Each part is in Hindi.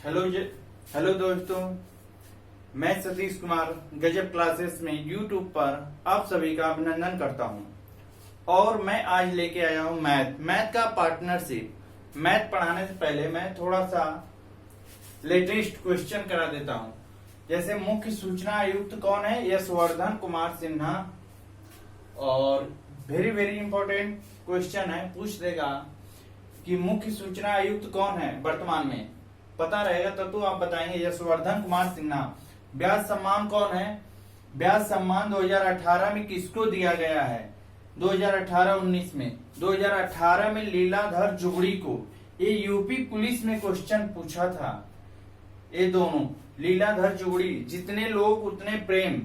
हेलो हेलो दोस्तों, मैं सतीश कुमार गजब क्लासेस में यूट्यूब पर आप सभी का अभिनंदन करता हूं। और मैं आज लेके आया हूं मैथ का पार्टनरशिप। मैथ पढ़ाने से पहले मैं थोड़ा सा लेटेस्ट क्वेश्चन करा देता हूं। जैसे मुख्य सूचना आयुक्त कौन है? यशवर्धन कुमार सिन्हा। और वेरी वेरी इंपॉर्टेंट क्वेश्चन है, पूछ देगा कि मुख्य सूचना आयुक्त कौन है वर्तमान में। पता रहेगा तब तो आप बताएंगे यशवर्धन कुमार सिन्हा। व्यास सम्मान कौन है? व्यास सम्मान 2018 में किसको दिया गया है? 2018-19 में। 2018 में लीलाधर जुगड़ी को। ये यूपी पुलिस में क्वेश्चन पूछा था। ये दोनों लीलाधर जुगड़ी, जितने लोग उतने प्रेम,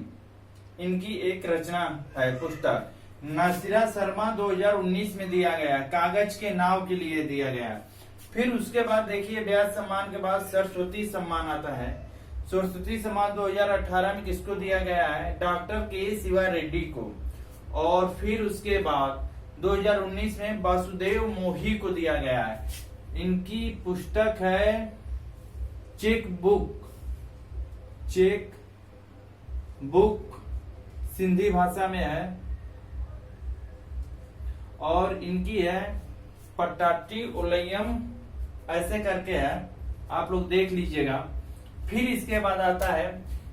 इनकी एक रचना है पुस्तक। नासिरा शर्मा 2019 में दिया गया, कागज के नाव के लिए दिया गया। फिर उसके बाद देखिए व्यास सम्मान के बाद सरस्वती सम्मान आता है। सरस्वती सम्मान 2018 में किसको दिया गया है? डॉक्टर के शिवा रेड्डी को। और फिर उसके बाद 2019 में वासुदेव मोही को दिया गया है। इनकी पुस्तक है चेक बुक सिंधी भाषा में है। और इनकी है पट्टाटी उलयम, ऐसे करके है, आप लोग देख लीजिएगा। फिर इसके बाद आता है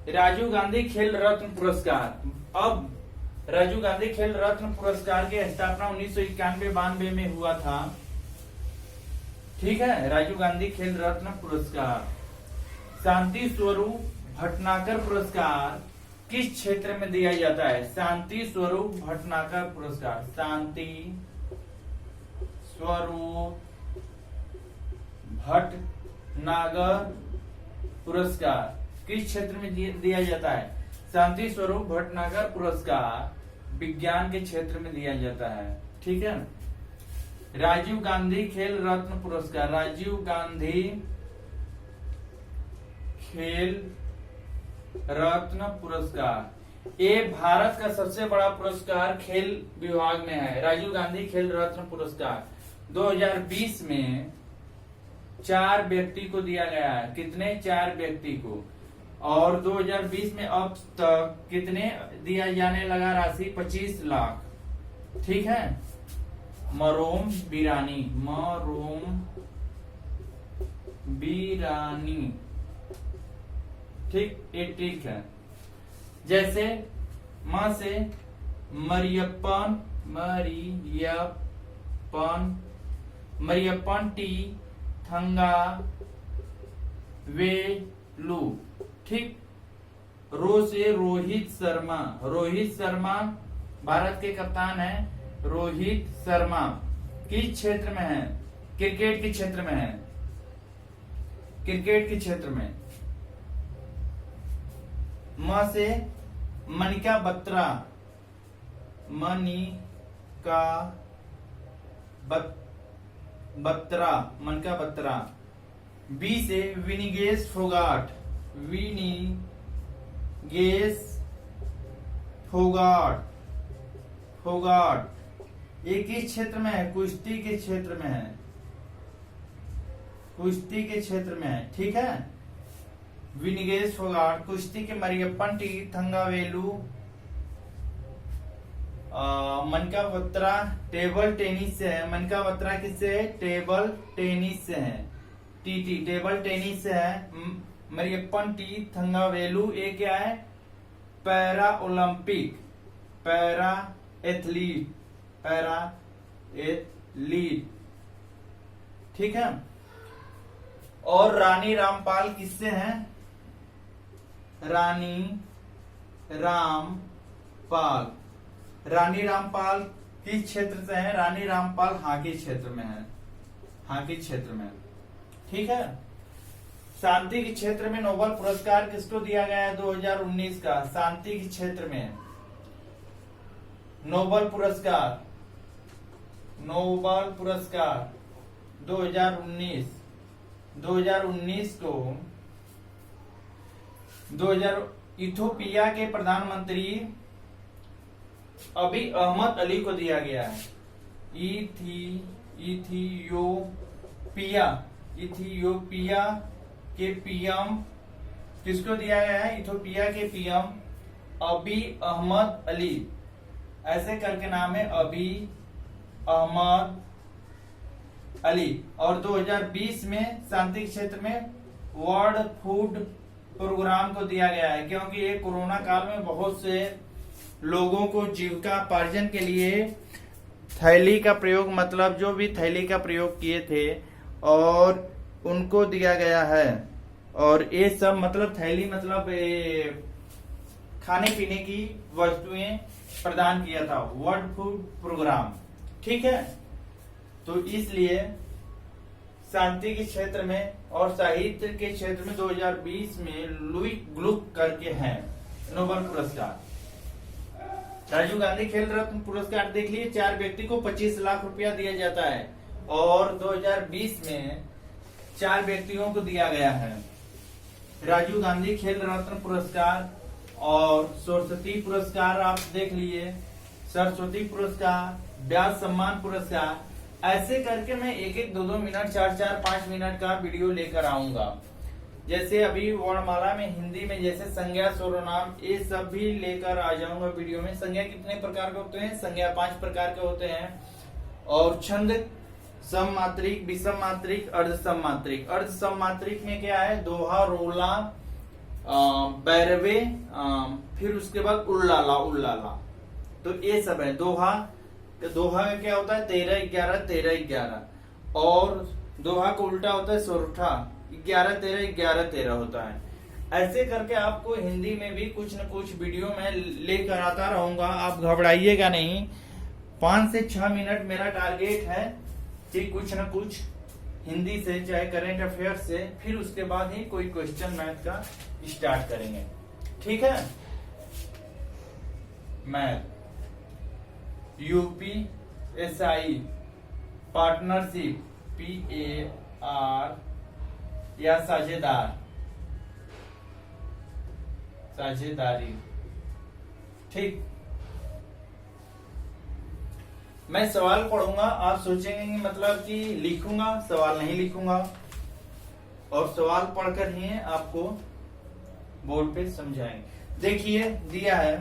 राजीव गांधी खेल रत्न पुरस्कार। अब राजीव गांधी खेल रत्न पुरस्कार की स्थापना 1991-92 में हुआ था। ठीक है, राजीव गांधी खेल रत्न पुरस्कार। शांति स्वरूप भटनागर पुरस्कार किस क्षेत्र में दिया जाता है? शांति स्वरूप भटनागर पुरस्कार। शांति स्वरूप भटनागर पुरस्कार किस क्षेत्र में दिया जाता है? शांति स्वरूप भटनागर पुरस्कार विज्ञान के क्षेत्र में दिया जाता है। ठीक है। राजीव गांधी खेल रत्न पुरस्कार, राजीव गांधी खेल रत्न पुरस्कार, ये भारत का सबसे बड़ा पुरस्कार खेल विभाग में है। राजीव गांधी खेल रत्न पुरस्कार 2020 में 4 व्यक्ति को दिया गया है। कितने? 4 व्यक्ति को। और 2020 में अब तक कितने दिया जाने लगा राशि? 25 लाख। ठीक है। मरोम बीरानी, ठीक, ये ठीक है। जैसे मां से मरियप्पन टी थंगा वेलू। ठीक। रो से रोहित शर्मा भारत के कप्तान है। रोहित शर्मा किस क्षेत्र में है? क्रिकेट के क्षेत्र में है। क्रिकेट के क्षेत्र में। म से मनिका बत्रा मनिका बत्रा। बी से विनिगेश फोगाट ये किस क्षेत्र में है? कुश्ती के क्षेत्र में है। कुश्ती के क्षेत्र में है। ठीक है। विनिगेश फोगाट कुश्ती के। Mariyappan T Thangavelu Manika Batra table tennis से है। मनिका बत्रा किससे है? टेबल टेनिस से है। टीटी टेबल टेनिस से है। मरियप्पन टी थंगावेलू ये क्या है? Para athlete. ठीक है। और रानी रामपाल किससे हैं? रानी रामपाल किस क्षेत्र से है? रानी रामपाल हॉकी क्षेत्र में है। हॉकी क्षेत्र में। ठीक है। शांति के क्षेत्र में नोबेल पुरस्कार किसको दिया गया है? 2019 का शांति के क्षेत्र में नोबेल पुरस्कार 2019 को इथोपिया के प्रधानमंत्री अभी अहमद अली को दिया गया है। इथियोपिया के पीएम, किसको दिया गया है? इथोपिया के पीएम अबी अहमद अली, ऐसे करके नाम है, अबी अहमद अली। और 2020 में शांति क्षेत्र में वर्ल्ड फूड प्रोग्राम को दिया गया है, क्योंकि ये कोरोना काल में बहुत से लोगों को जीविकापार्जन के लिए थैली का प्रयोग, मतलब जो भी थैली का प्रयोग किए थे और उनको दिया गया है। और ये सब मतलब थैली मतलब खाने पीने की वस्तुएं प्रदान किया था वर्ल्ड फूड प्रोग्राम, ठीक है। तो इसलिए शांति के क्षेत्र में और साहित्य के क्षेत्र में 2020 में लुई ग्लुक करके हैं नोबेल पुरस्कार। राजीव गांधी खेल रत्न पुरस्कार देख लिए, 4 व्यक्ति को 25 लाख रुपया दिया जाता है और 2020 में 4 व्यक्तियों को दिया गया है राजीव गांधी खेल रत्न पुरस्कार। और सरस्वती पुरस्कार आप देख लिए, सरस्वती पुरस्कार, व्यास सम्मान पुरस्कार, ऐसे करके मैं 1-1, 2-2 मिनट, 4-4, 5 मिनट का वीडियो लेकर आऊंगा। जैसे अभी वर्णमाला में हिंदी में जैसे संज्ञा, सर्वनाम, ये सब भी लेकर आ जाऊंगा वीडियो में। संज्ञा कितने प्रकार के होते हैं? संज्ञा 5 प्रकार के होते हैं। और छंद सम मात्रिक, विषम मात्रिक, अर्ध सम मात्रिक। अर्ध सम मात्रिक में क्या है? दोहा, रोला, बैरवे, फिर उसके बाद उल्लाला, उल्लाला। तो ये सब है। दोहा, दोहा का क्या होता है? 13-11, 13-11। और दोहा को उल्टा होता है सोरठा, 11-13, 11-13 होता है। ऐसे करके आपको हिंदी में भी कुछ न कुछ वीडियो में लेकर आता रहूंगा, आप घबराइएगा नहीं। 5 से 6 मिनट मेरा टारगेट है कि कुछ न कुछ हिंदी से, चाहे करेंट अफेयर से, फिर उसके बाद ही कोई क्वेश्चन मैथ का स्टार्ट करेंगे, ठीक है। मैथ, यूपीएसआई पार्टनरशिप, PAR या साझेदार, साझेदारी, ठीक। मैं सवाल पढ़ूंगा, आप सोचेंगे मतलब कि लिखूंगा, सवाल नहीं लिखूंगा, और सवाल पढ़कर ही आपको बोर्ड पे समझाएंगे। देखिए दिया है,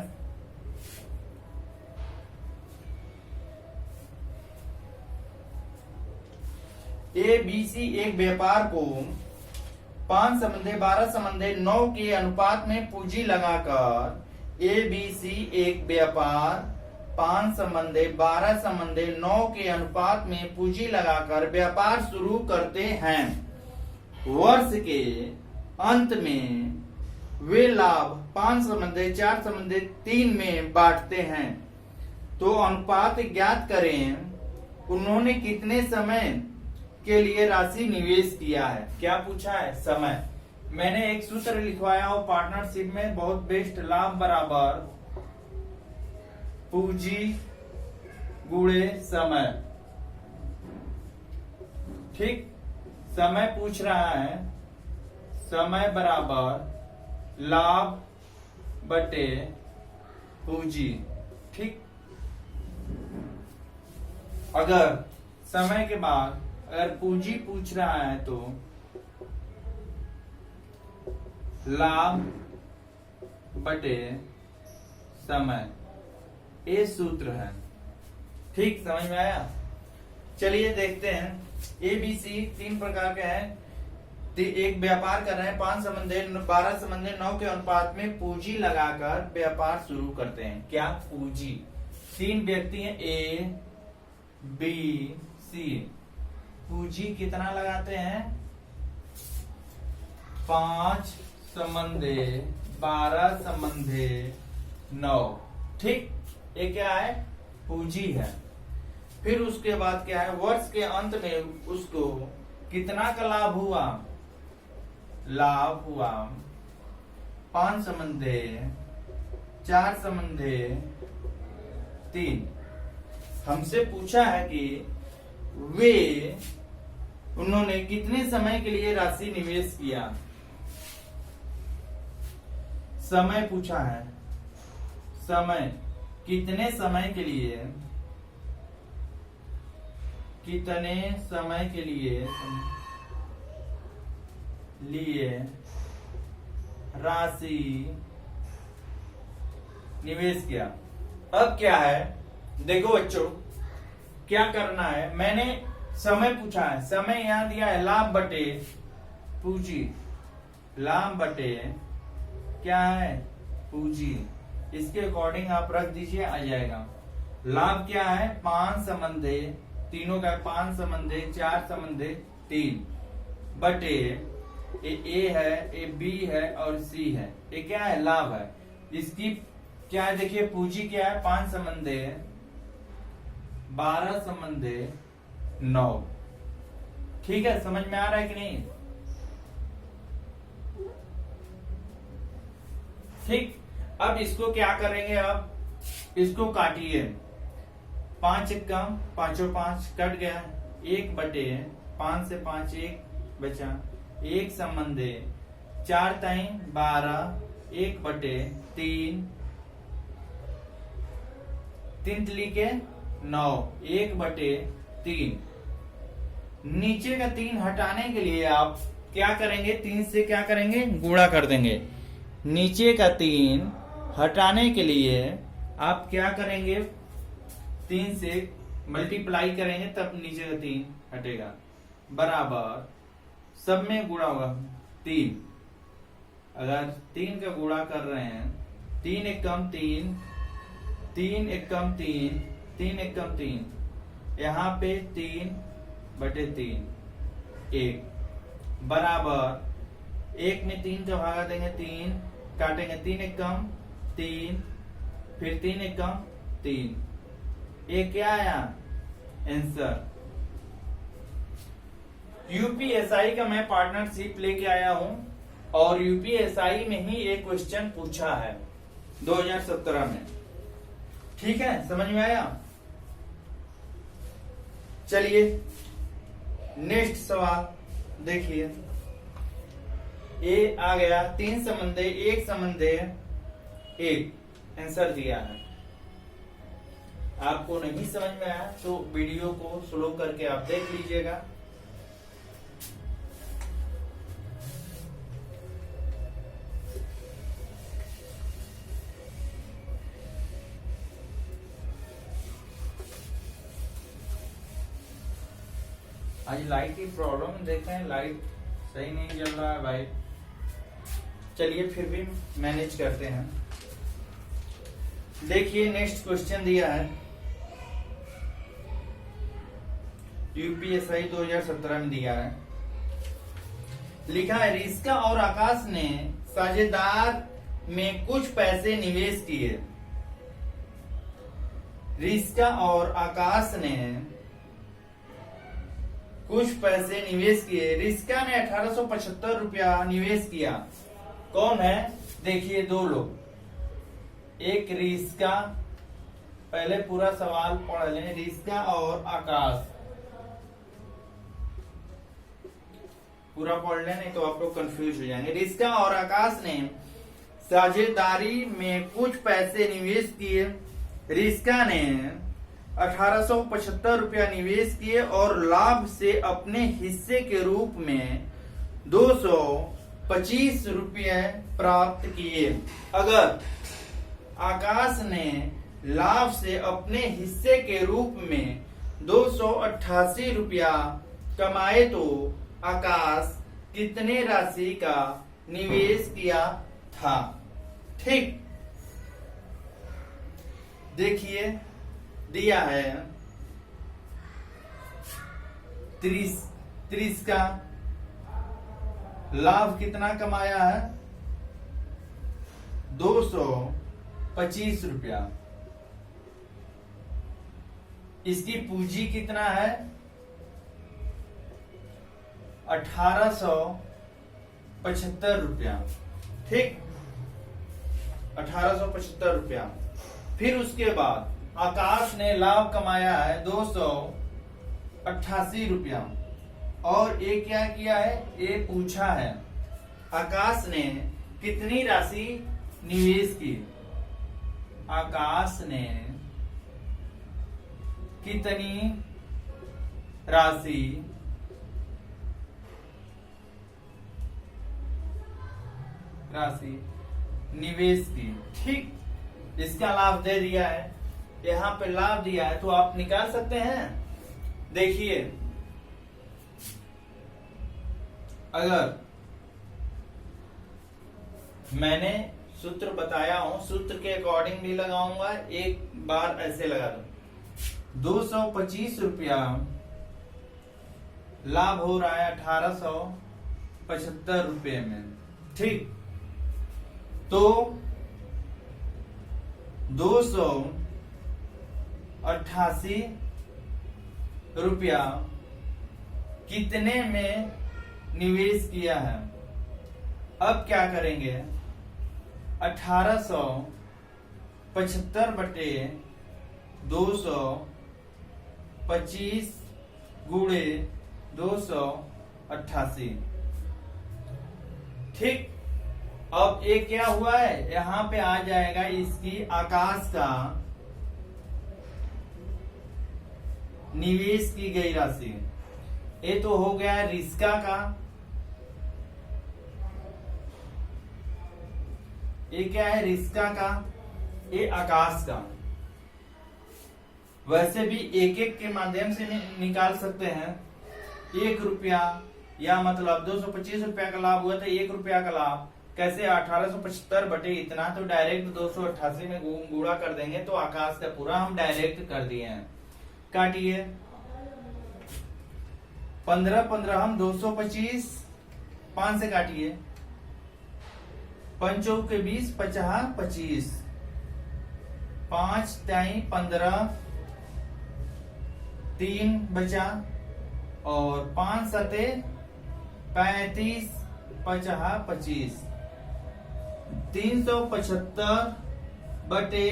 ABC एक व्यापार को 5 संबंधे 12 संबंधे 9 के अनुपात में पूंजी लगाकर, ABC एक व्यापार 5 संबंधे 12 संबंधे 9 के अनुपात में पूंजी लगाकर व्यापार शुरू करते हैं। वर्ष के अंत में वे लाभ 5 संबंधे 4 संबंधे 3 में बांटते हैं। तो अनुपात ज्ञात करें। उन्होंने कितने समय के लिए राशि निवेश किया है? क्या पूछा है? समय। मैंने एक सूत्र लिखवाया हो पार्टनरशिप में, बहुत बेस्ट, लाभ बराबर पूंजी गुणे समय, ठीक। समय पूछ रहा है, समय बराबर लाभ बटे पूंजी, ठीक। अगर समय के बाद अगर पूंजी पूछ रहा है तो लाभ बटे समय, ये सूत्र है, ठीक। समझ में आया? चलिए देखते हैं। ABC 3 प्रकार के हैं। एक व्यापार कर रहे हैं, 5 संबंधे 12 संबंधे 9 के अनुपात में पूंजी लगाकर व्यापार शुरू करते हैं। क्या? पूंजी। 3 व्यक्ति हैं, A, B, C। पूंजी कितना लगाते हैं? 5 संबंधे 12 संबंधे 9, ठीक। ये क्या है? पूंजी है। फिर उसके बाद क्या है? वर्ष के अंत में उसको कितना का लाभ हुआ? लाभ हुआ 5 संबंधे 4 संबंधे 3। हमसे पूछा है कि वे, उन्होंने कितने समय के लिए राशि निवेश किया? समय पूछा है, समय, कितने समय के लिए, कितने समय के लिए लिए राशि निवेश किया। अब क्या है, देखो बच्चों क्या करना है, मैंने समय पूछा है, समय यहां दिया है लाभ बटे पूंजी, लाभ बटे क्या है पूंजी, इसके अकॉर्डिंग आप रख दीजिए, आ जाएगा। लाभ क्या है 5 संबंधे, तीनों का 5 संबंधे 4 संबंधे 3 बटे ए है, ए बी है और सी है, ये क्या है लाभ है। इसकी क्या है देखिए, पूंजी क्या है 5 संबंधे 12 संबंधे 9। ठीक है, समझ में आ रहा है कि नहीं? ठीक, अब इसको क्या करेंगे, अब इसको काटिए, 5 एक कम, 5 5 कट गया, 1 बटे 5 से 5 1 बचा, 1 संबंधे 4 ताई 12, 1 बटे 3 तिली के 9, 1 बटे 3। नीचे का 3 हटाने के लिए आप क्या करेंगे, 3 से क्या करेंगे गुणा कर देंगे। नीचे का 3 हटाने के लिए आप क्या करेंगे, 3 से मल्टीप्लाई करेंगे तब नीचे का 3 हटेगा, बराबर सब में गुणा होगा 3। अगर 3 का गुणा कर रहे हैं, 3 एक कम 3, 3 एक कम 3, 3 एक कम 3, यहाँ पे 3 बटे 3 1 बराबर 1 में 3 का भागा देंगे 3, काटेंगे 3 एक कम 3, फिर 3 एक कम 3, ये क्या आया आंसर। यूपीएसआई का मैं पार्टनरशिप लेके आया हूं और यूपीएसआई में ही एक क्वेश्चन पूछा है 2017 में। ठीक है, समझ में आया? चलिए नेक्स्ट सवाल देखिए, ए आ गया 3 संबंधे 1 संबंधे 1 आंसर दिया है। आपको नहीं समझ में आया तो वीडियो को स्लो करके आप देख लीजिएगा। आज लाइट की प्रॉब्लम देखें, लाइट सही नहीं चल रहा है भाई। चलिए फिर भी मैनेज करते हैं। देखिए नेक्स्ट क्वेश्चन दिया है यूपीएसआई 2017 में दिया है, लिखा है रिस्का और आकाश ने साझेदार में कुछ पैसे निवेश किए। रिस्का और आकाश ने कुछ पैसे निवेश किए। रिस्का ने 1875 रुपया निवेश किया। कौन है देखिए, 2 लोग, एक रिस्का, पहले पूरा सवाल पढ़ लें, रिस्का और आकाश पूरा पढ़ लें, नहीं तो आप लोग कंफ्यूज हो जाएंगे। रिस्का और आकाश ने साझेदारी में कुछ पैसे निवेश किए। रिस्का ने 1875 रुपया निवेश किए और लाभ से अपने हिस्से के रूप में 225 रुपये प्राप्त किए। अगर आकाश ने लाभ से अपने हिस्से के रूप में 288 रुपया कमाए तो आकाश कितने राशि का निवेश किया था। ठीक, देखिए दिया है 30 का लाभ कितना कमाया है 225 रुपया। इसकी पूंजी कितना है 1875 रुपया। ठीक, 1875 रुपया। फिर उसके बाद आकाश ने लाभ कमाया है 288 रुपया और ये क्या किया है, ये पूछा है आकाश ने कितनी राशि निवेश की। आकाश ने कितनी राशि राशि निवेश की। ठीक, इसका लाभ दे दिया है, यहाँ पे लाभ दिया है तो आप निकाल सकते हैं। देखिए, अगर मैंने सूत्र बताया हूं, सूत्र के अकॉर्डिंग भी लगाऊंगा, एक बार ऐसे लगा दूं। 225 रुपया लाभ हो रहा है 1875 रुपये में। ठीक, तो 288 रुपया कितने में निवेश किया है। अब क्या करेंगे, 1875 बटे 225 गुणे 288। ठीक, अब ये क्या हुआ है, यहाँ पे आ जाएगा इसकी आकाश का निवेश की गई राशि। ये तो हो गया रिस्का का, ये क्या है, रिस्का का, ये आकाश का। वैसे भी एक एक के माध्यम से निकाल सकते हैं। 1 रुपया या मतलब 225 रुपया का लाभ हुआ था, 1 रुपया का लाभ कैसे, 1875 बटे इतना, तो डायरेक्ट 288 में गुणा कर देंगे तो आकाश का पूरा हम डायरेक्ट कर दिए हैं। काटिए, 15 हम 225 5 से काटिए, 5 के 20 50 25, 5 ताई 15, 3 बचा और 5 सते 35 50 25, 375 बटे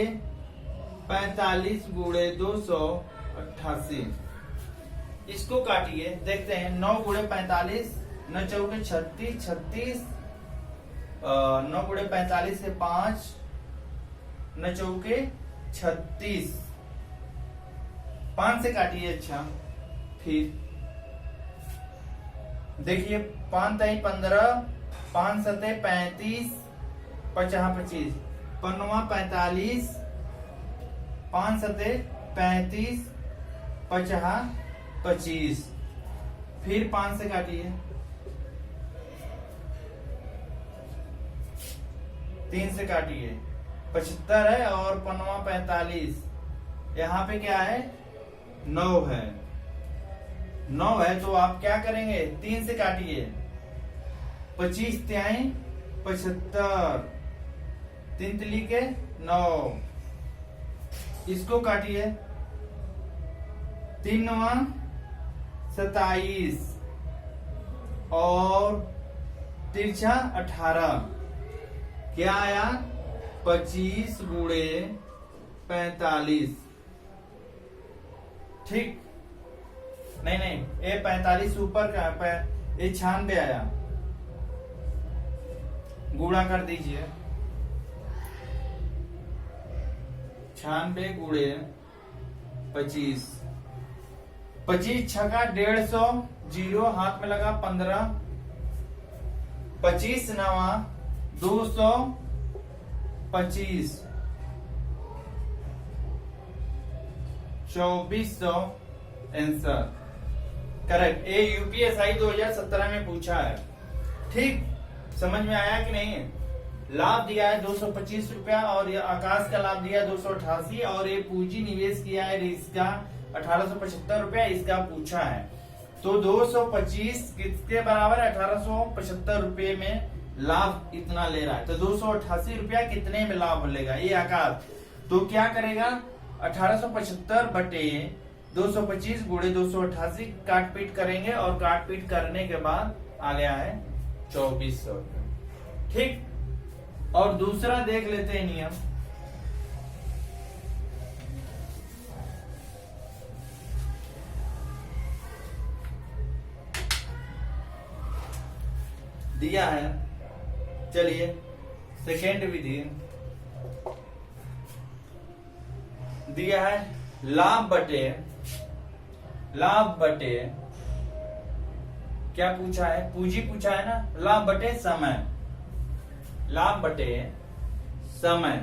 45 गुणे 288। इसको काटिए, देखते हैं। 9 गुणे 45, 9 चौके 36, 36, 9 गुणे 45 से 5, 9 चौके 36, 5 से काटिए। अच्छा, फिर देखिए, 5 ताई 15, 5 सते 35 50 25, 5 45, 5 सते 35 50 25, फिर 5 से काटिए, 3 से काटिए, 75 है और 5 45, यहाँ पे क्या है, 9 है। 9 है तो आप क्या करेंगे, 3 से काटिए, 25 त्याई 75, 3 तिली के 9, इसको काटिए, 3 9 27 और तिरछा 18, क्या आया, 25 गुणे 45। ठीक, नहीं, ये 45 ऊपर का, ये 96 आया, गुणा कर दीजिए, 96 गुणे 25, 25 छका 150, 0 हाथ में लगा 15, 25 नवा 225, 2400 आंसर करेक्ट। ये यूपीएसआई 2017 में पूछा है। ठीक, समझ में आया कि नहीं। लाभ दिया है 225 रुपया और ये आकाश का लाभ दिया है 288 और ये पूंजी निवेश किया है इसका 1875 रुपया, इसका पूछा है। तो 225 किसके बराबर है, 1875 रुपये में लाभ इतना ले रहा है, तो 288 रुपया कितने में लाभ लेगा ये आकाश। तो क्या करेगा, 1875 बटे 225 गुणे 288 काट पीट करेंगे और काट पीट करने के बाद आ गया है 2400 रुपये। ठीक, और दूसरा देख लेते हैं नियम। दिया है, चलिए सेकेंड विधि दिया है, लाभ बटे क्या पूछा है, पूंजी पूछा है ना, लाभ बटे समय। लाभ बटे समय।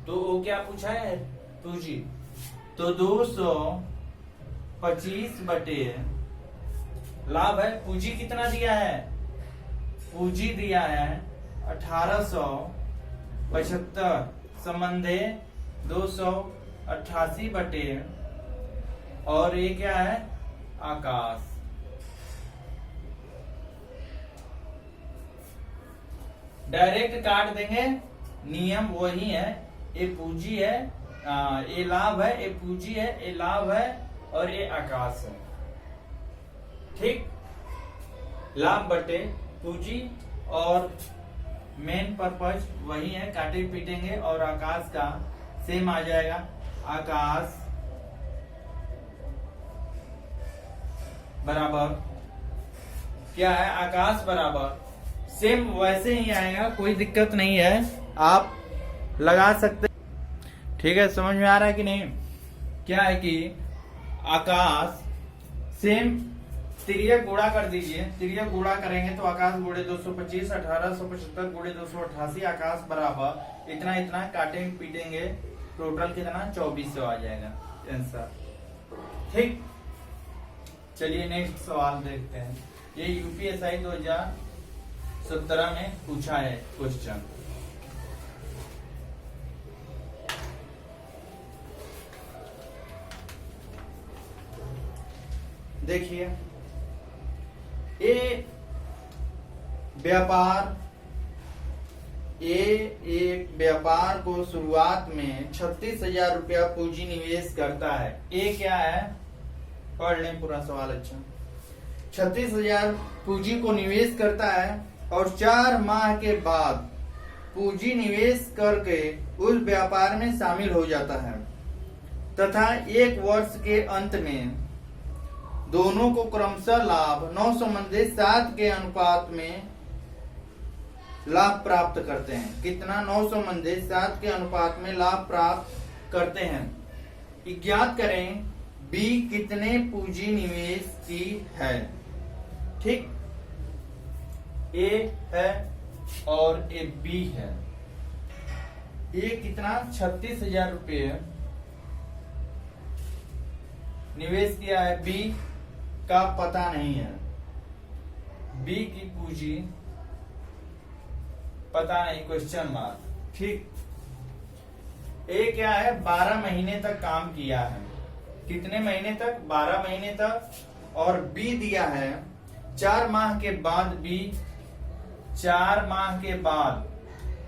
तो वो क्या पूछा है, पूंजी। तो 225 बटे लाभ है, पूंजी कितना दिया है, पूंजी दिया है 1875, संबंधे 288 बटे, और ये क्या है, आकाश। डायरेक्ट काट देंगे, नियम वही है। ये पूंजी है, ये लाभ है, ये पूंजी है, ये लाभ है, और ये आकाश है। ठीक, लाभ बटे पूंजी और मेन पर्पज वही है, काटे पीटेंगे, और आकाश का सेम आ जाएगा। आकाश बराबर क्या है, आकाश बराबर सेम वैसे ही आएगा, कोई दिक्कत नहीं है, आप लगा सकते। ठीक है, समझ में आ रहा है कि नहीं। क्या है कि आकाश सेम तिर्यक गुणा कर दीजिए, तिर्यक गुणा करेंगे तो आकाश गुणे 225, 1875 गुणे 288, आकाश बराबर इतना इतना, काटेंगे पीटेंगे, टोटल कितना 2400 आ जाएगा आंसर। ठीक, चलिए नेक्स्ट सवाल देखते हैं। ये यूपीएसआई 2017 में पूछा है क्वेश्चन। देखिए, ये व्यापार, ये एक व्यापार को शुरुआत में 36,000 रुपया पूंजी निवेश करता है। ये क्या है, पढ़ लें पूरा सवाल। अच्छा, 36,000 पूंजी को निवेश करता है और 4 माह के बाद पूंजी निवेश करके उस व्यापार में शामिल हो जाता है तथा 1 वर्ष के अंत में दोनों को क्रमशः लाभ 9:7 के अनुपात में लाभ प्राप्त करते हैं। कितना, 9:7 के अनुपात में लाभ प्राप्त करते हैं। ज्ञात करें बी कितने पूंजी निवेश की है। ठीक, ए है और ए बी है। ए कितना, 36,000 रुपये निवेश किया है, बी का पता नहीं है, बी की पूंजी पता नहीं, क्वेश्चन मार्क। ठीक, ए क्या है, 12 महीने तक काम किया है। कितने महीने तक, 12 महीने तक। और बी दिया है 4 माह के बाद, बी 4 माह के बाद,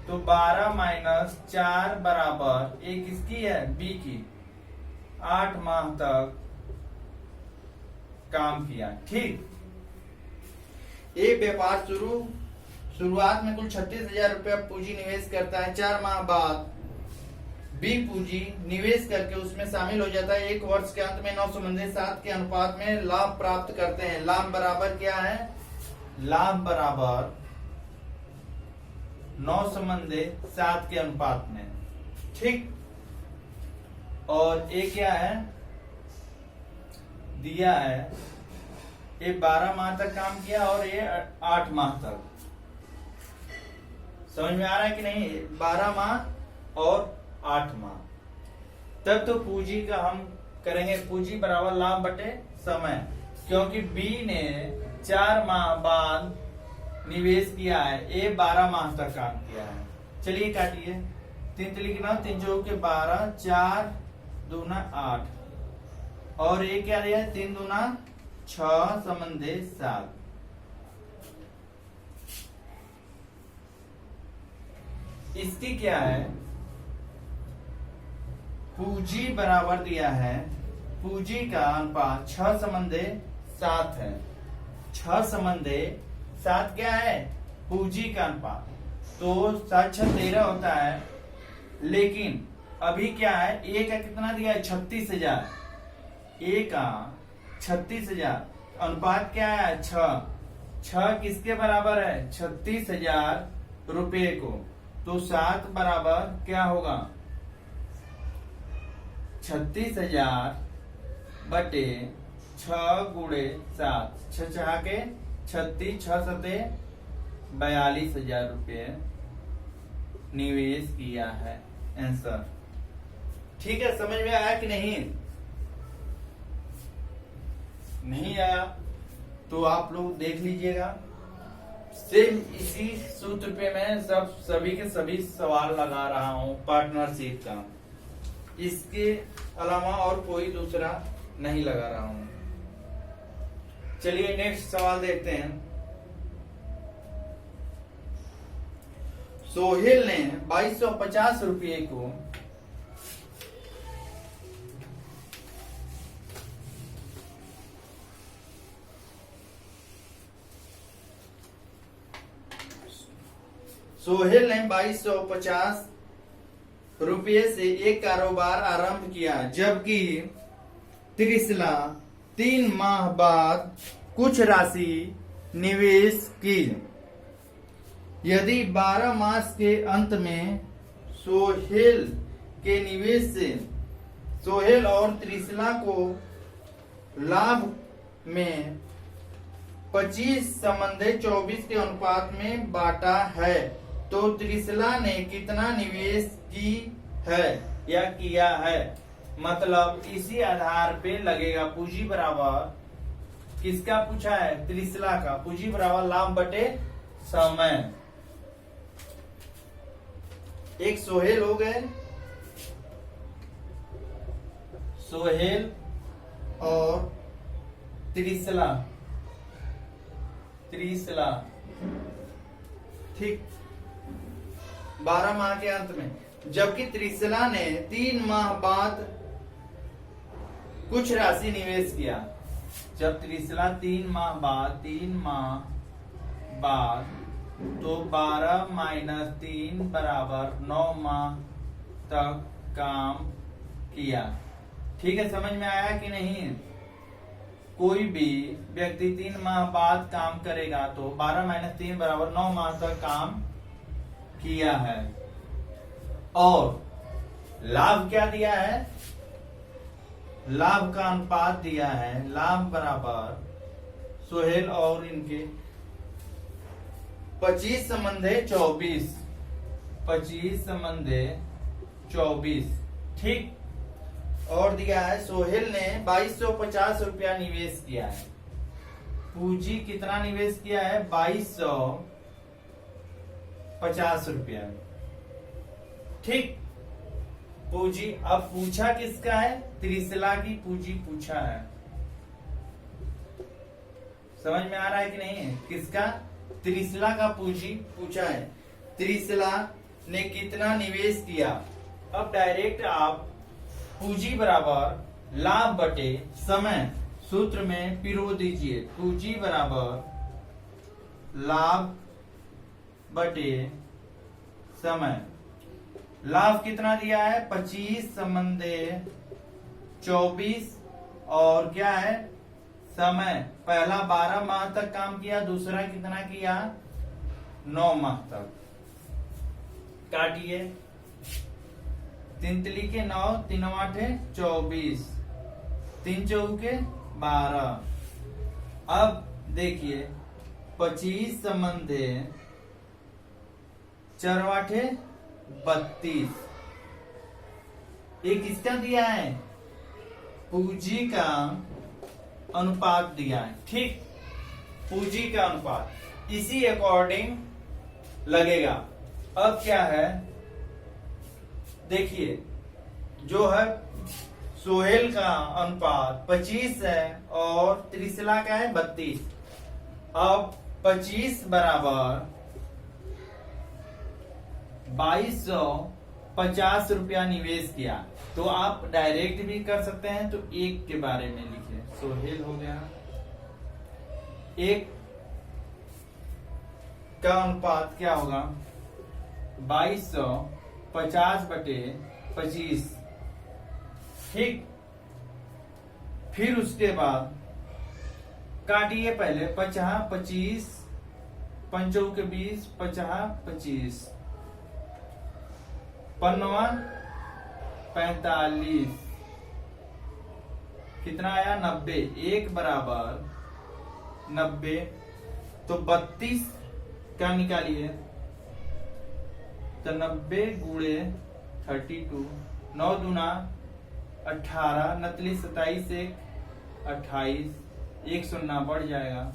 तो 12 माइनस 4 बराबर, ए किसकी है, बी की, 8 माह तक काम किया। ठीक, ये व्यापार शुरुआत में कुल 36,000 रुपया पूंजी निवेश करता है। 4 माह बाद बी पूंजी निवेश करके उसमें शामिल हो जाता है। 1 वर्ष के अंत में 9:7 के अनुपात में लाभ प्राप्त करते हैं। लाभ बराबर क्या है, लाभ बराबर 9:7 के अनुपात में। ठीक, और ये क्या है, दिया है, ये 12 माह तक काम किया और ये 8 माह तक। समझ में आ रहा है कि नहीं, 12 माह और 8 माह। तब तो पूंजी का हम करेंगे, पूंजी बराबर लाभ बटे समय, क्योंकि बी ने 4 माह बाद निवेश किया है, ए 12 माह तक काम किया है। चलिए काटिए, 3 लिखना, 3 चौके 12, 4 दूना 8, और ये क्या दिया है, 3 दूना 6 संबंधे 7। इसकी क्या है, पूंजी बराबर दिया है, पूंजी का अनुपात 6:7 है। 6:7 क्या है, पूंजी का अनुपात, तो 7×6 = 13 होता है। लेकिन अभी क्या है, ए का कितना दिया है, 36,000, ए का 36,000, अनुपात क्या है, 6 किसके बराबर है, 36,000 रुपए को, तो 7 बराबर क्या होगा, 36,000 बटे 6 गुणे 7, 6 के 36, 6 सते 42,000 रुपये निवेश किया है। आंसर ठीक है, समझ में आया कि नहीं? नहीं आया तो आप लोग देख लीजिएगा। सेम इसी सूत्र पे मैं सभी के सभी सवाल लगा रहा हूं पार्टनरशिप का, इसके अलावा और कोई दूसरा नहीं लगा रहा हूं। चलिए नेक्स्ट सवाल देखते हैं। सोहेल ने 2250 रुपये को सोहेल ने 2250 रुपये से एक कारोबार आरंभ किया, जबकि त्रिशला 3 माह बाद कुछ राशि निवेश की। यदि 12 मास के अंत में सोहेल के निवेश से सोहेल और त्रिशला को लाभ में 25:24 के अनुपात में बांटा है, तो त्रिशला ने कितना निवेश की है या किया है? मतलब इसी आधार पे लगेगा पूंजी बराबर किसका पूछा है? त्रिशला का। पूंजी बराबर लाभ बटे समय। एक सोहेल हो गए, सोहेल और त्रिशला ठीक 12 माह के अंत में, जबकि त्रिशला ने 3 माह बाद कुछ राशि निवेश किया। जब त्रिशला 3 माह बाद तो 12 - 3 बराबर 9 माह तक काम किया। ठीक है, समझ में आया कि नहीं? कोई भी व्यक्ति 3 माह बाद काम करेगा तो 12 - 3 बराबर 9 माह तक काम किया है। और लाभ क्या दिया है? लाभ का अनुपात दिया है, लाभ बराबर सोहेल और इनके 25/24 25/24 ठीक। और दिया है सोहेल ने 2250 रुपया निवेश किया है। पूंजी कितना निवेश किया है? 2250 रुपया ठीक। पूंजी अब पूछा किसका है? त्रिशला की पूंजी पूछा है। समझ में आ रहा है कि नहीं? किसका? त्रिशला का पूंजी पूछा है। त्रिशला ने कितना निवेश किया? अब डायरेक्ट आप पूंजी बराबर लाभ बटे समय सूत्र में पिरो दीजिए। पूंजी बराबर लाभ बटे समय। लाभ कितना दिया है? 25/24 और क्या है? समय। पहला 12 माह तक काम किया, दूसरा कितना किया? 9 माह तक। काटिए, 3 तिली के 9, 3 8 24, 3 चौके 12। अब देखिए 25/4 32। एक किसका दिया है? पूंजी का अनुपात दिया है ठीक। पूंजी का अनुपात इसी अकॉर्डिंग लगेगा। अब क्या है देखिए, जो है सोहेल का अनुपात 25 है और त्रिशला का है 32। अब 25 बराबर 2250 रुपया निवेश किया, तो आप डायरेक्ट भी कर सकते हैं। तो एक के बारे में लिखे, सोहेल हो गया। एक का अनुपात क्या होगा? 2250/25 ठीक। फिर उसके बाद काटिए, पहले 50 25 पंचों के 20 50 25 15 45 कितना आया? 90। एक बराबर 90, तो 32 का निकालिए। तो 90 गुणे 32, 9 दूना 18, 29 27 1 28, 1 सुन्ना बढ़ जाएगा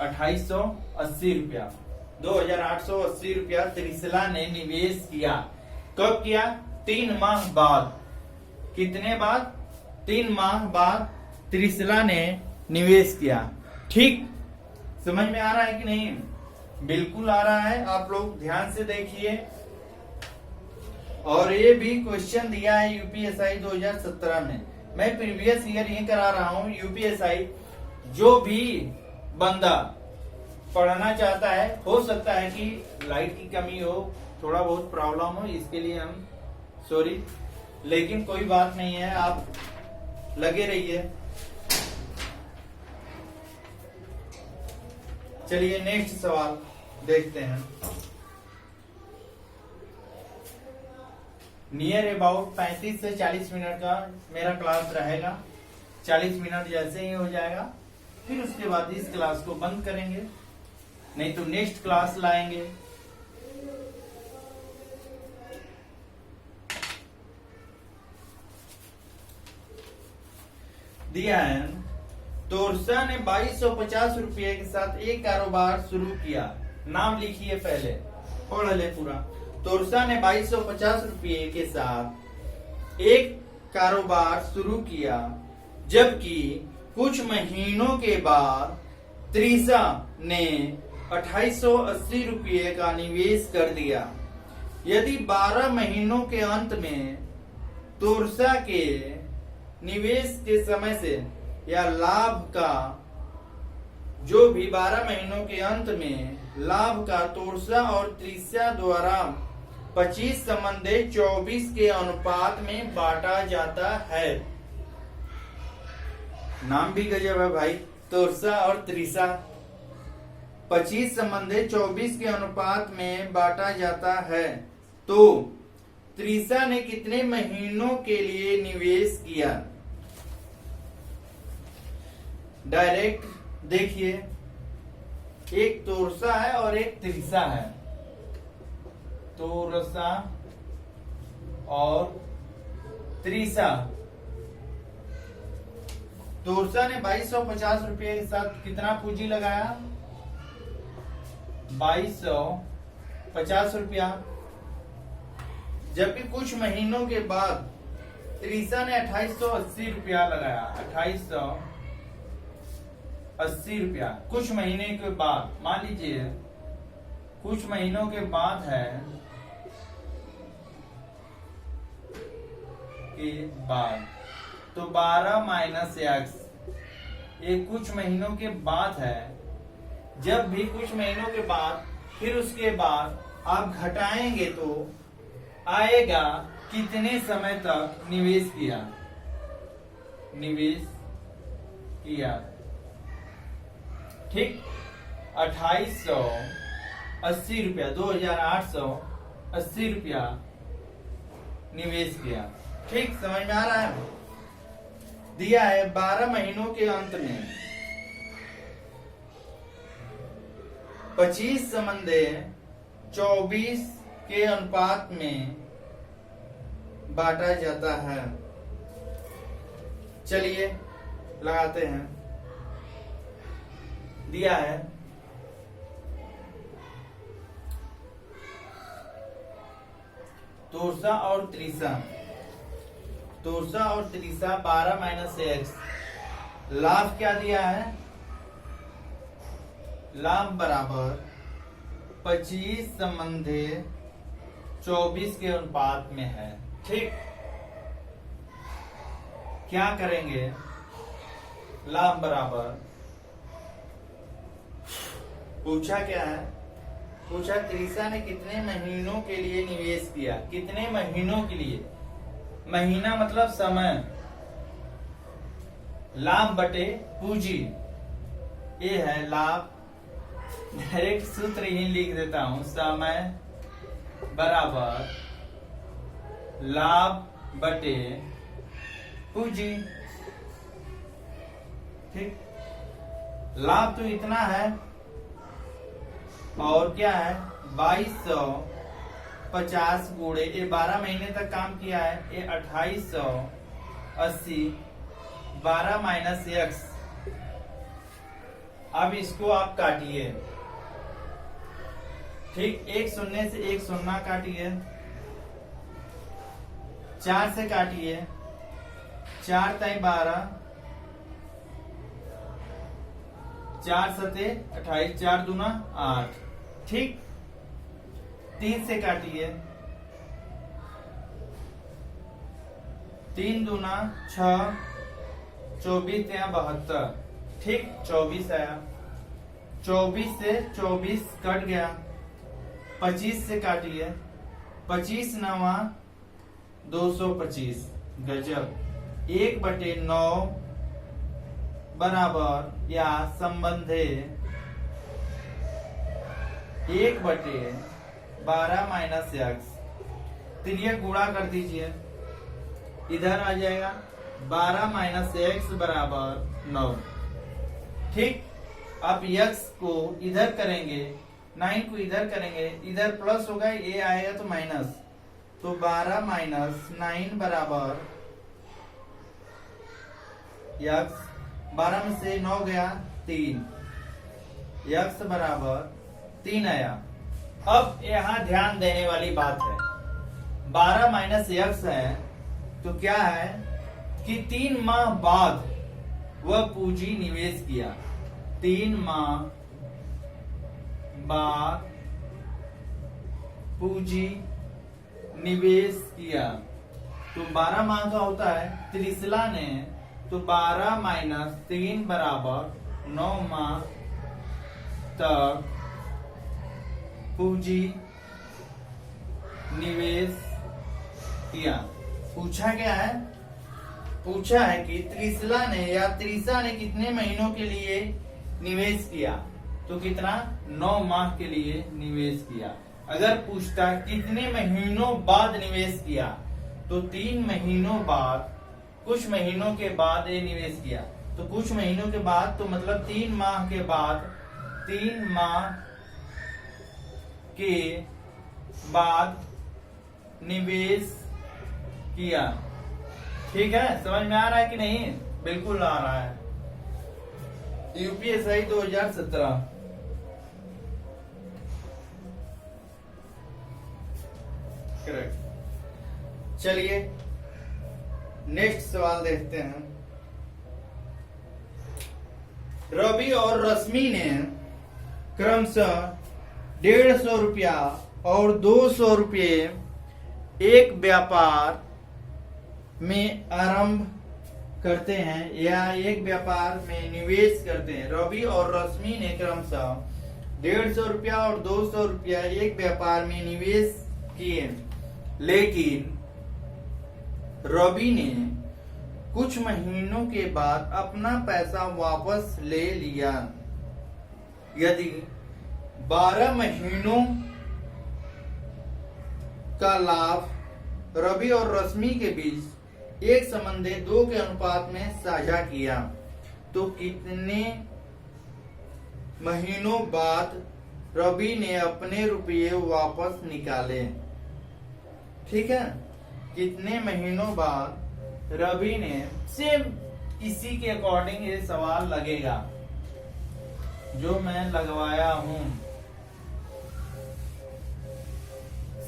2880 रुपया। 2880 रुपया त्रिशला ने निवेश किया। कब किया? 3 माह बाद। कितने बाद? 3 माह बाद त्रिशला ने निवेश किया। ठीक, समझ में आ रहा है कि नहीं? बिल्कुल आ रहा है। आप लोग ध्यान से देखिए। और ये भी क्वेश्चन दिया है यूपीएसआई 2017 में। मैं प्रीवियस ईयर ही करा रहा हूँ। यूपीएसआई जो भी बंदा पढ़ना चाहता है, हो सकता है कि लाइट की कमी हो, थोड़ा बहुत प्रॉब्लम हो, इसके लिए हम सॉरी, लेकिन कोई बात नहीं है, आप लगे रहिए। चलिए नेक्स्ट सवाल देखते हैं। नियर अबाउट 35 से 40 मिनट का मेरा क्लास रहेगा। 40 मिनट जैसे ही हो जाएगा, फिर उसके बाद इस क्लास को बंद करेंगे, नहीं तो नेक्स्ट क्लास लाएंगे। दिया है, तोरसा ने 2250 रुपये के साथ एक कारोबार शुरू किया। नाम लिखिए, पहले पढ़ ले पूरा। तोरसा ने 2250 रुपये के साथ एक कारोबार शुरू किया, जबकि कुछ महीनों के बाद त्रिशा ने 2880 रुपये का निवेश कर दिया। यदि 12 महीनों के अंत में तोरसा के निवेश के समय से या लाभ का, जो भी 12 महीनों के अंत में लाभ का तोरसा और त्रिशा द्वारा 25:24 के अनुपात में बांटा जाता है। नाम भी गजब है भाई, तोरसा और त्रिशा 25:24 के अनुपात में बांटा जाता है। तो त्रिशा ने कितने महीनों के लिए निवेश किया? डायरेक्ट देखिए, एक तोरसा है और एक त्रिशा है। तोरसा और त्रिशा। तोरसा ने 2250 रुपये के साथ कितना पूंजी लगाया? 2250 रुपया। जबकि कुछ महीनों के बाद त्रिशा ने 2880 रुपया लगाया। 2880 रुपया कुछ महीने के बाद, मान लीजिए कुछ महीनों के बाद है के बाद, तो 12 माइनस x, ये कुछ महीनों के बाद है। जब भी कुछ महीनों के बाद, फिर उसके बाद आप घटाएंगे तो आएगा कितने समय तक निवेश किया। निवेश किया, ठीक, 2880 रुपया, 2880 रुपया निवेश किया। ठीक, समझ में आ रहा है? दिया है 12 महीनों के अंत में 25:24 के अनुपात में बांटा जाता है। चलिए लगाते हैं। दिया है तोरसा और त्रिशा। तोरसा और त्रिशा 12 माइनस x। लाभ क्या दिया है? लाभ बराबर 25:24 के अनुपात में है। ठीक, क्या करेंगे? लाभ बराबर, पूछा क्या है? पूछा त्रिशा ने कितने महीनों के लिए निवेश किया। कितने महीनों के लिए? महीना मतलब समय। लाभ बटे पूंजी, ये है लाभ। डायरेक्ट सूत्र ही लिख देता हूं, समय बराबर लाभ बटे पूंजी। ठीक, लाभ तो इतना है और क्या है? 2200 50 गुणे, ये 12 महीने तक काम किया है, ये 2880, 12 माइनस एक्स। अब इसको आप काटिए, ठीक, एक शून्य से एक शून्य काटिए, 4 से काटिए, 4 ताई 12, 4 सते 28, 4 दूना 8, ठीक। 3 से काटिए, 3 दूना 6, 24 या 72, ठीक, 24 आया। 24 से 24 कट गया, 25 से काटिए, 25 नवा 225, गजब। 1/9 बराबर या संबंधे 1/12 माइनस एक्स। तिरिया गुणा कर दीजिए, इधर आ जाएगा 12 माइनस एक्स बराबर 9, ठीक। आप x को इधर करेंगे, 9 को इधर करेंगे, इधर प्लस होगा, ये आएगा तो माइनस, तो 12 माइनस 9 बराबर x, 12 में से 9 गया 3, x बराबर 3 आया। अब यहाँ ध्यान देने वाली बात है, 12 माइनस x है तो क्या है कि 3 माह बाद वह पूंजी निवेश किया, 3 माह बाद पूंजी निवेश किया, तो 12 माह का होता है त्रिशला ने, तो 12 माइनस 3 बराबर 9 माह तक पूंजी निवेश किया। पूछा क्या है, पूछा है कि त्रिशला ने या त्रिशा ने कितने महीनों के लिए निवेश किया, तो कितना, 9 माह के लिए निवेश किया। अगर पूछता कितने महीनों बाद निवेश किया, तो 3 महीनों बाद, कुछ महीनों के बाद ये निवेश किया, तो कुछ महीनों के बाद तो मतलब 3 माह के बाद, 3 माह के बाद निवेश किया, ठीक है। समझ में आ रहा है कि नहीं, बिल्कुल आ रहा है। यूपीएसआई 2017। करेक्ट। चलिए नेक्स्ट सवाल देखते हैं। रवि और रश्मि ने क्रमशः 150 रुपया और 200 रुपये एक व्यापार में आरंभ करते हैं या एक व्यापार में निवेश करते हैं। रवि और रश्मि ने क्रमशः 150 रुपया और 200 रुपया एक व्यापार में निवेश किए, लेकिन रवि ने कुछ महीनों के बाद अपना पैसा वापस ले लिया। यदि 12 महीनों का लाभ रवि और रश्मि के बीच एक संबंधे 2 के अनुपात में साझा किया, तो कितने महीनों बाद रवि ने अपने रुपये वापस निकाले, ठीक है। कितने महीनों बाद रवि ने, सेम इसी के अकॉर्डिंग ये सवाल लगेगा जो मैं लगवाया हूं,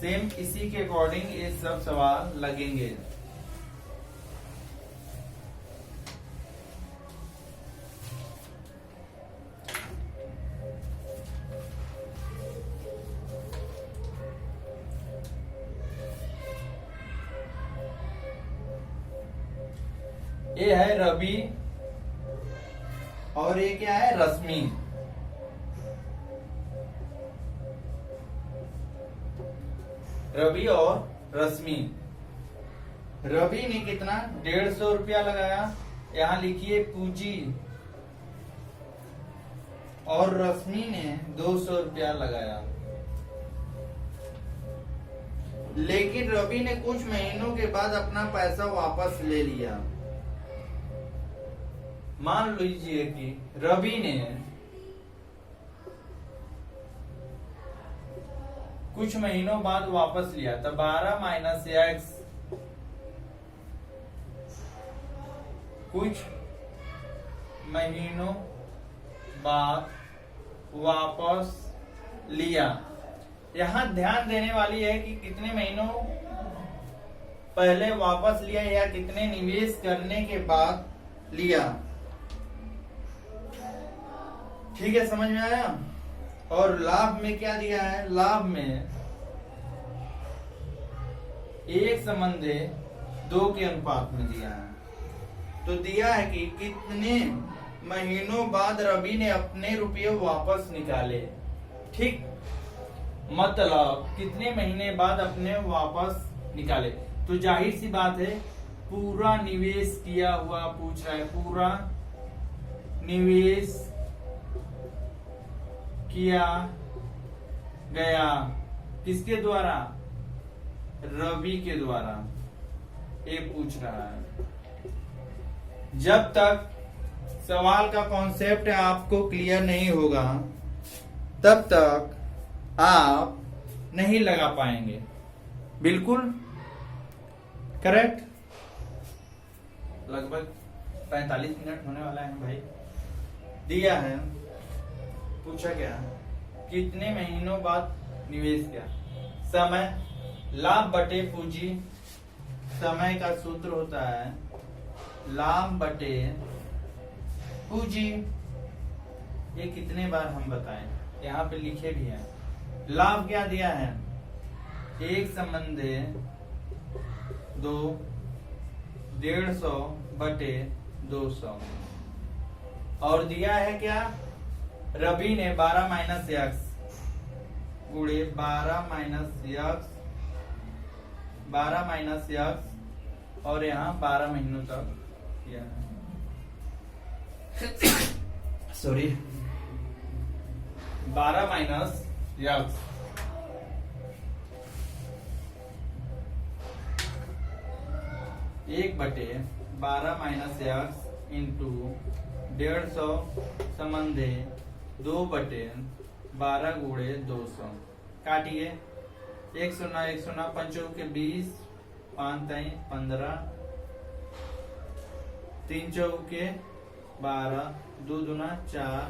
सेम इसी के अकॉर्डिंग ये सब सवाल लगेंगे। ये है रवि और ये क्या है, रश्मि। रवि और रश्मि। रवि ने कितना, 150 रुपया लगाया, यहाँ लिखिए पूंजी, और रश्मि ने 200 रुपया लगाया, लेकिन रवि ने कुछ महीनों के बाद अपना पैसा वापस ले लिया। मान लीजिए कि रवि ने कुछ महीनों बाद वापस लिया तो 12 माइनस एक्स कुछ महीनों बाद वापस लिया। यहां ध्यान देने वाली है कि कितने महीनों पहले वापस लिया या कितने निवेश करने के बाद लिया। ठीक है, समझ में आया। और लाभ में क्या दिया है, लाभ में 1:2 के अनुपात में दिया है। तो दिया है कि कितने महीनों बाद रवि ने अपने रुपये वापस निकाले। ठीक, मतलब कितने महीने बाद अपने वापस निकाले। तो जाहिर सी बात है पूरा निवेश किया हुआ पूछ रहा है, पूरा निवेश किया गया किसके द्वारा, रवि के द्वारा, ये पूछ रहा है। जब तक सवाल का कॉन्सेप्ट आपको क्लियर नहीं होगा तब तक आप नहीं लगा पाएंगे। बिल्कुल करेक्ट। लगभग 45 मिनट होने वाला है भाई। दिया है, पूछा क्या, कितने महीनों बाद निवेश किया। समय लाभ बटे पूंजी, समय का सूत्र होता है लाभ बटे पूंजी। ये कितने बार हम बताएं, यहाँ पे लिखे भी हैं। लाभ क्या दिया है, 1:2 150 बटे 200। और दिया है क्या, रवि ने 12 माइनस एक्स गुणे 12 माइनस एक्स और यहाँ 12 महीनों तक किया है। Sorry, 12 minus x 1/12 minus x into 150 संबंधे 2/12 गुणे 200। काटिए, 1 0 1 0 5 के 20 5 15 3 चौके 12 2 दूना 4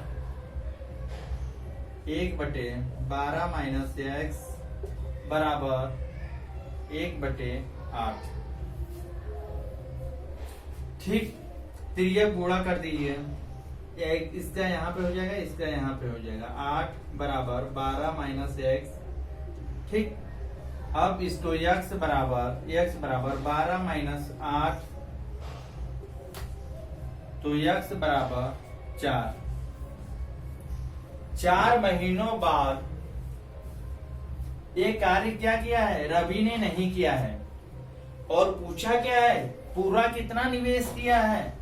1/12 माइनस एक्स बराबर 1/8। ठीक, त्रियक गुणा कर दीजिए, इसका यहाँ पे हो जाएगा, इसका यहाँ पे हो जाएगा। 8 बराबर 12 माइनस एक्स। ठीक, अब इसको x बराबर 12 माइनस 8 तो x बराबर 4। 4 महीनों बाद ये कार्य क्या किया है, रवि ने नहीं किया है। और पूछा क्या है, पूरा कितना निवेश किया है,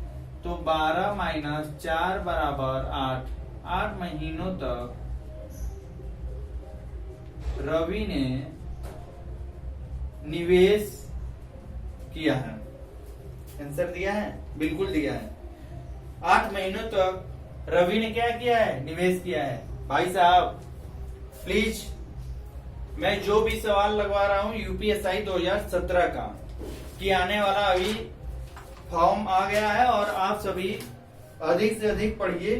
तो 12 माइनस 4 बराबर 8। 8 महीनों तक रवि ने निवेश किया है। आंसर दिया है, बिल्कुल दिया है। 8 महीनों तक रवि ने क्या किया है, निवेश किया है। भाई साहब प्लीज, मैं जो भी सवाल लगवा रहा हूं यूपीएसआई 2017 का कि आने वाला अभी फॉर्म आ गया है और आप सभी अधिक से अधिक पढ़िए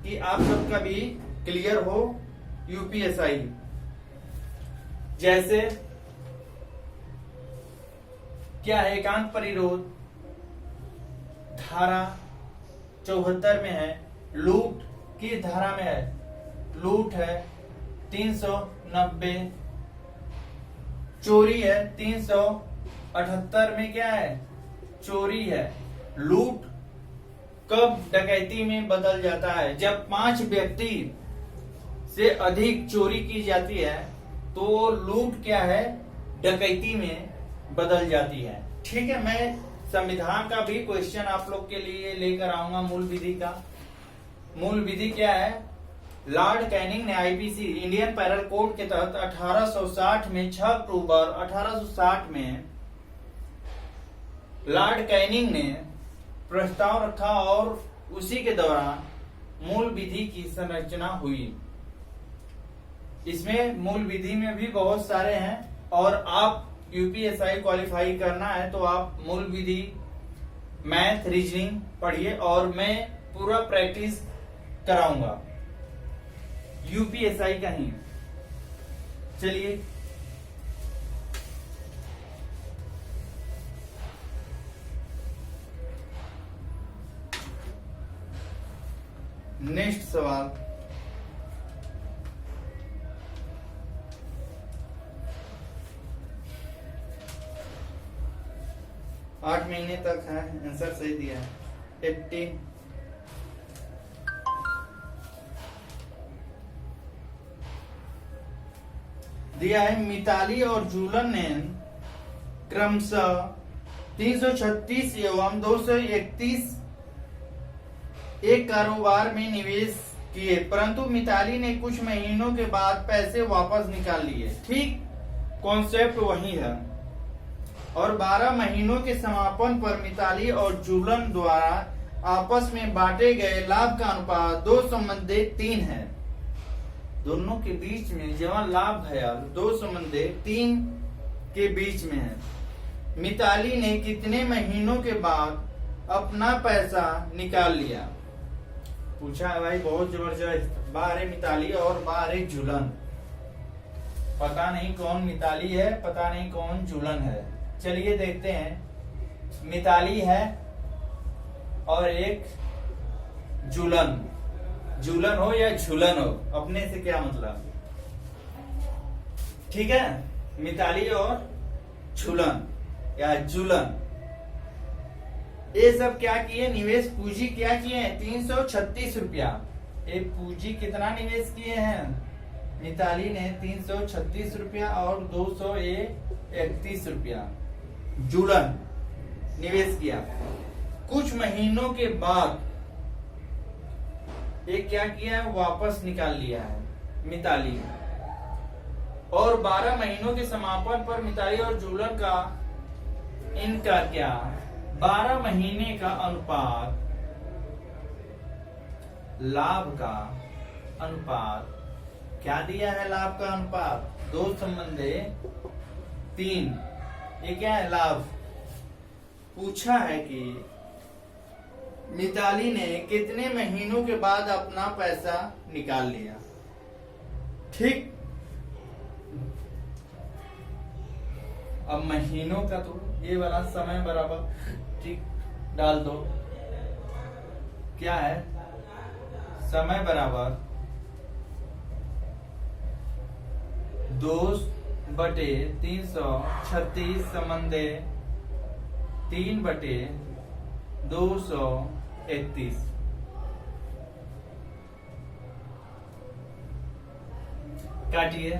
कि आप सबका भी क्लियर हो यूपीएसआई। जैसे क्या है, एकांक परिरोध धारा 74 में है, लूट की धारा में है, लूट है 390, चोरी है 378 में क्या है, चोरी है। लूट कब डकैती में बदल जाता है, जब 5 व्यक्ति से अधिक चोरी की जाती है तो लूट क्या है, डकैती में बदल जाती है। ठीक है, मैं संविधान का भी क्वेश्चन आप लोग के लिए लेकर आऊंगा। मूल विधि का मूल विधि क्या है, लॉर्ड कैनिंग ने आईपीसी इंडियन पैनल कोड के तहत 1860 में 6 अक्टूबर 1860 में लॉर्ड कैनिंग ने प्रस्ताव रखा और उसी के दौरान मूल विधि की संरचना हुई। इसमें मूल विधि में भी बहुत सारे हैं, और आप यूपीएसआई क्वालिफाई करना है तो आप मूल विधि, मैथ, रीजनिंग पढ़िए, और मैं पूरा प्रैक्टिस कराऊंगा यूपीएसआई का ही। चलिए नेक्स्ट सवाल। आठ महीने तक है, आंसर सही दिया है 80। दिया है मिताली और जूलन ने क्रमशः 336 एवं 231 एक कारोबार में निवेश किए, परंतु मिताली ने कुछ महीनों के बाद पैसे वापस निकाल लिए। ठीक कॉन्सेप्ट वही है। और 12 महीनों के समापन पर मिताली और जूलन द्वारा आपस में बांटे गए लाभ का अनुपात 2:3 है। दोनों के बीच में जहाँ लाभ है यार 2:3 के बीच में है। मिताली ने कितने महीनों के बाद अपना पैसा निकाल लिया? पूछा है भाई, बहुत जबरदस्त। बाहर मिताली और बाहर जूलन। पता नहीं कौन मिताली है, पता नहीं कौन जूलन है। चलिए देखते हैं। मिताली है और एक जूलन। जूलन हो या झूलन हो, अपने से क्या मतलब। ठीक है, मिताली और झूलन या जूलन। ये सब क्या किए? निवेश पूंजी क्या किए हैं? 336 रुपया। एक पूंजी कितना निवेश किए हैं? मिताली ने 336 रुपया और 231 रुपया जूलन निवेश किया। कुछ महीनों के बाद एक क्या किया है? वापस निकाल लिया है मिताली। और 12 महीनों के समापन पर मिताली और जूलन का इनका क्या 12 महीने का अनुपात, लाभ का अनुपात क्या दिया है? लाभ का अनुपात 2:3। ये क्या है? लाभ। पूछा है कि मिताली ने कितने महीनों के बाद अपना पैसा निकाल लिया। ठीक, अब महीनों का तो ये वाला समय बराबर ठीक डाल दो। क्या है? समय बराबर 2/336 संबंधे 3/231। काटिए।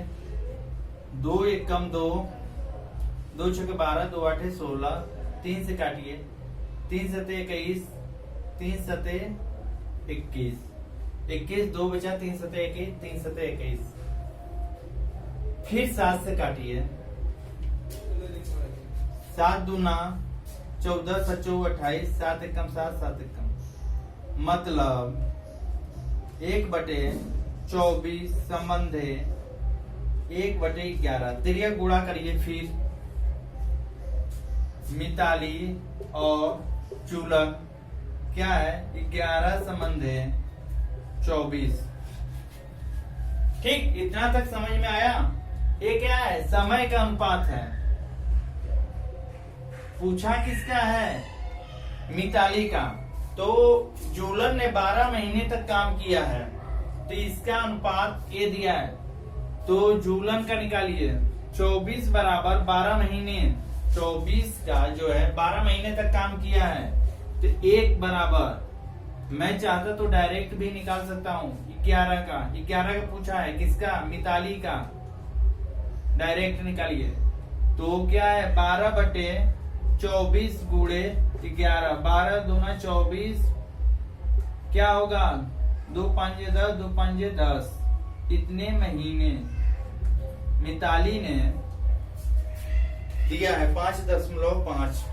2 1 कम 2, 2 6 12, 2 8 16, 3 से काटिए। 3 7 21, 3 7 21, 21 2 बचा, 3 7 21, 3 7 21। फिर 7 से काटिए। 7 दूना 14, 7 चौक 28, 7 एकम 7, 7 एकम मतलब 1/24 संबंधे 1/11। तिरिया गुणा करिए। फिर मिताली और जूलन क्या है? 11 संबंधे 24। ठीक, इतना तक समझ में आया? ये क्या है? समय का अनुपात है। पूछा किसका है? मिताली का। तो जूलन ने 12 महीने तक काम किया है, तो इसका अनुपात ये दिया है। तो जूलन का निकालिए। 24 बराबर 12 महीने। 24 का जो है 12 महीने तक काम किया है, तो 1 बराबर, मैं चाहता तो डायरेक्ट भी निकाल सकता हूँ 11 का। 11 का पूछा है किसका? मिताली का। डायरेक्ट निकालिए। तो क्या है? 12/24 गुणे 11। 12 दूना 24 क्या होगा? 2 5 10, 2 5 10। इतने महीने मिताली ने दिया है 5.5।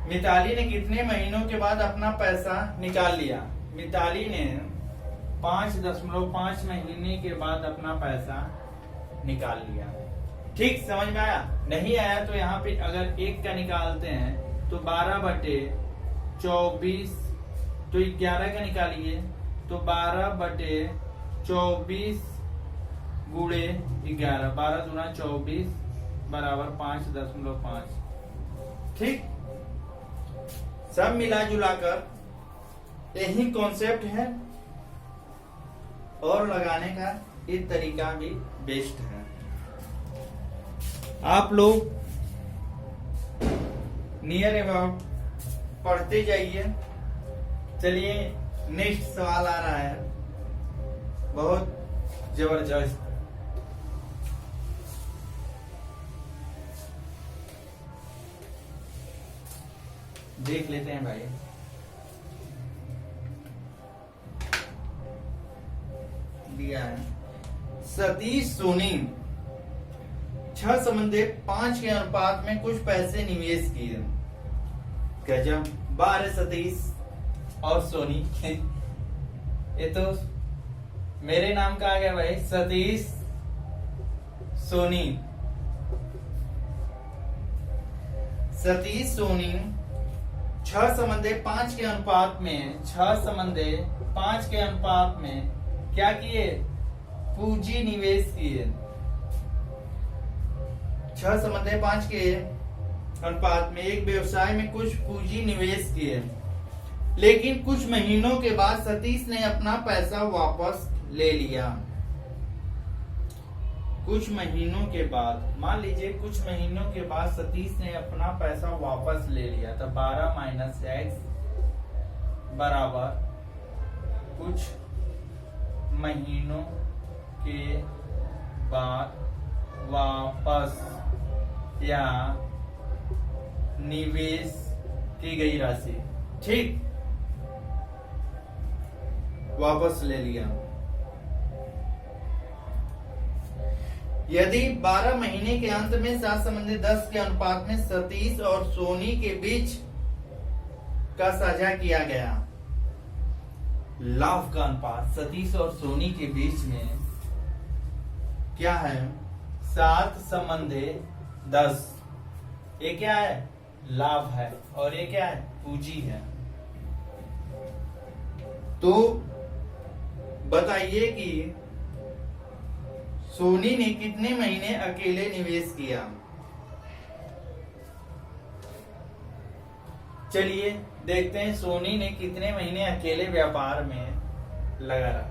मिताली ने कितने महीनों के बाद अपना पैसा निकाल लिया? मिताली ने 5.5 महीने के बाद अपना पैसा निकाल लिया। ठीक समझ में आया? नहीं आया तो यहाँ पे अगर 1 का निकालते हैं तो 12/24, तो 11 का निकालिए तो 12/24 गुणे 11, 12 दूना 24 बराबर 5.5। ठीक, सब मिला जुला कर यही कॉन्सेप्ट है और लगाने का ये तरीका भी बेस्ट है। आप लोग नियर अबाउट पढ़ते जाइए। चलिए नेक्स्ट सवाल आ रहा है, बहुत जबरदस्त। देख लेते हैं भाई। दिया है सतीश सोनी 6 संबंधी 5 के अनुपात में कुछ पैसे निवेश किए। गजब, 12 सतीश और सोनी ये तो मेरे नाम का आ गया भाई, सतीश सोनी। सतीश सोनी 6 संबंधी 5 के अनुपात में 6 संबंधी 5 के अनुपात में क्या किए? पूंजी निवेश किए। 6 संबंधी 5 के अनुपात में एक व्यवसाय में कुछ पूंजी निवेश किए, लेकिन कुछ महीनों के बाद सतीश ने अपना पैसा वापस ले लिया। कुछ महीनों के बाद, मान लीजिए कुछ महीनों के बाद सतीश ने अपना पैसा वापस ले लिया, तो 12 - x बराबर कुछ महीनों के बाद वापस या निवेश की गई राशि। ठीक, वापस ले लिया। यदि 12 महीने के अंत में 7 संबंधी 10 के अनुपात में सतीश और सोनी के बीच का साझा किया गया, लाभ का अनुपात सतीश और सोनी के बीच में क्या है? 7 संबंधी 10। ये क्या है? लाभ है, और ये क्या है? पूंजी है। तो बताइए कि सोनी ने कितने महीने अकेले निवेश किया? चलिए देखते हैं सोनी ने कितने महीने अकेले व्यापार में लगा रहा।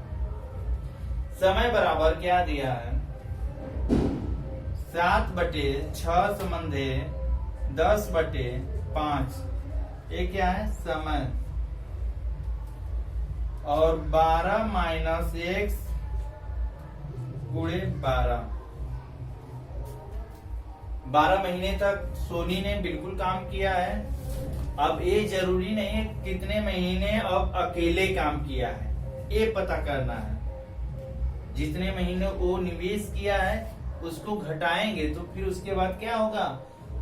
समय बराबर क्या दिया है? 7/6 संबंधी 10/5। ये क्या है? समय। और 12 - x गुणे 12। 12 महीने तक सोनी ने बिल्कुल काम किया है। अब ये जरूरी नहीं है कितने महीने अब अकेले काम किया है, ये पता करना है। जितने महीने वो निवेश किया है उसको घटाएंगे तो फिर उसके बाद क्या होगा?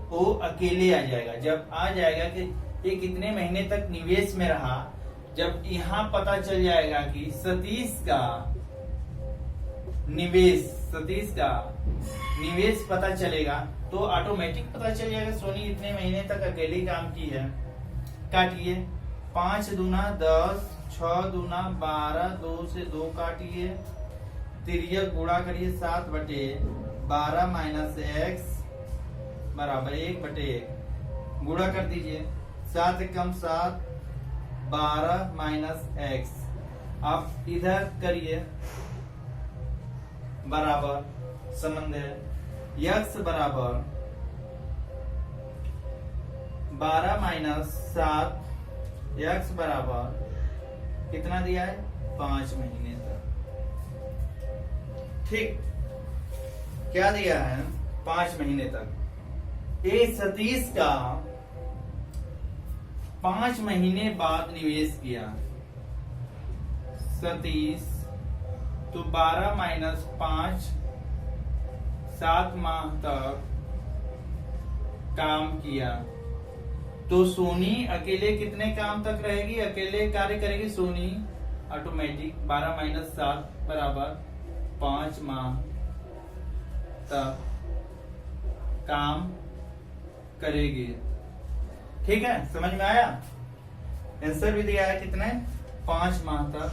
वो अकेले आ जाएगा। जब आ जाएगा कि ये कितने महीने तक निवेश में रहा, जब यहाँ पता चल जाएगा कि सतीश का निवेश पता चलेगा तो ऑटोमेटिक पता चल जाएगा सोनी इतने महीने तक अकेले काम की है। काटिए, 5 दूना 10, 6 दूना 12, 2 से 2 काटिए, तिर्यक गुणा करिए 7/12 - x बराबर 1/1। गुणा कर दीजिए, 7 × 7 12 - x। आप इधर करिए बराबर संबंध है x बराबर 12 - 7, x बराबर कितना दिया है? 5 महीने तक। ठीक, क्या दिया है? 5 महीने तक। ये सतीश का 5 महीने बाद निवेश किया। सतीश तो 12 - 5 7 माह तक काम किया। तो सोनी अकेले कितने काम तक रहेगी? अकेले कार्य करेगी सोनी ऑटोमेटिक 12 माइनस 7 बराबर 5 माह तक काम करेगी। ठीक है, समझ में आया? आंसर भी दिया है कितने, 5 माह तक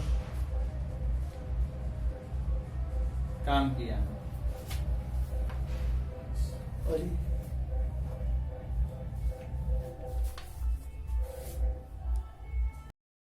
काम किया।